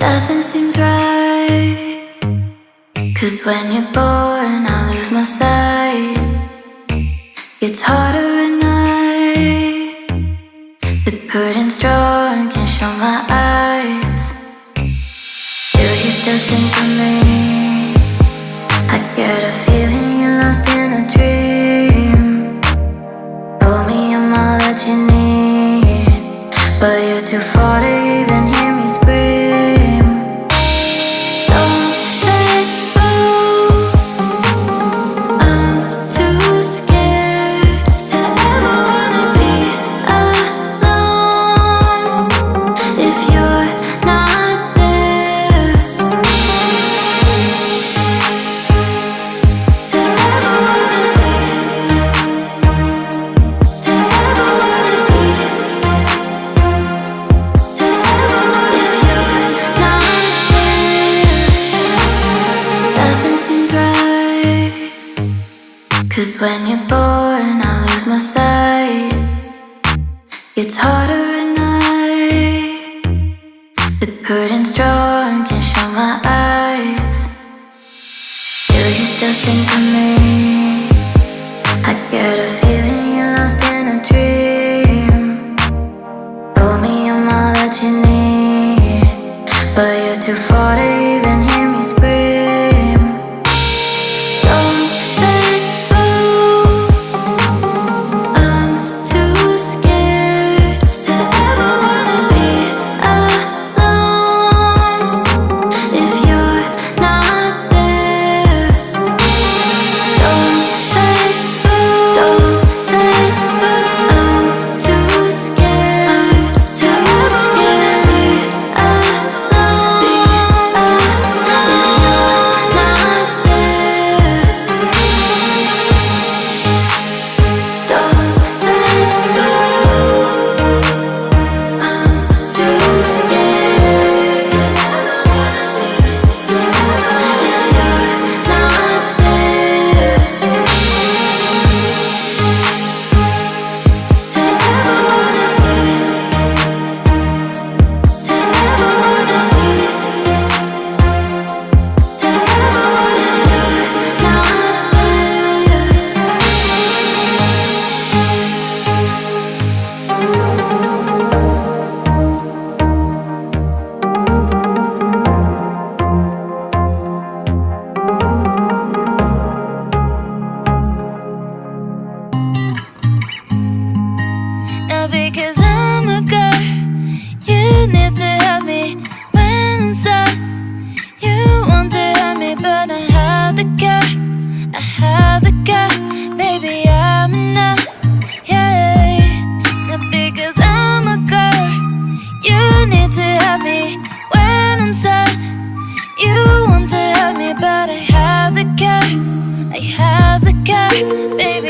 Nothing seems right, 'cause when you're gone I lose my sight. It's harder at night. The curtain's drawn, can't show my eyes. Do you still think of me? I get a feeling you're lost in a dream. Told me I'm all that you need, but you're too far to even hear me scream. Don't let go, I'm too scared to ever wanna be alone if you're not there. To ever wanna be, to ever wanna be, to ever if you're not there. Nothing seems right, 'cause when you're gone I lose my sight. It's harder at night. The curtain's drawn, can't show my eyes. Do you still think of me? I get a feeling you're lost in a dream. Told me I'm all that you need, but you're too far to even hear me scream. Don't let go, I'm too scared to ever wanna be alone if you're not there. Don't let go, don't let go, I'm too scared to be alone if you're not there. Don't let go, I'm too scared to ever wanna be if you're not there. To ever wanna be, to ever wanna be, to ever if you're not there. Now because I'm a girl, you need to help me when I'm sad. You want to help me, but I have the care. I have the care, baby, I'm enough, yeah. Now because I'm a girl, you need to help me when I'm sad. You want to help me, but I have the care. I have the care, baby,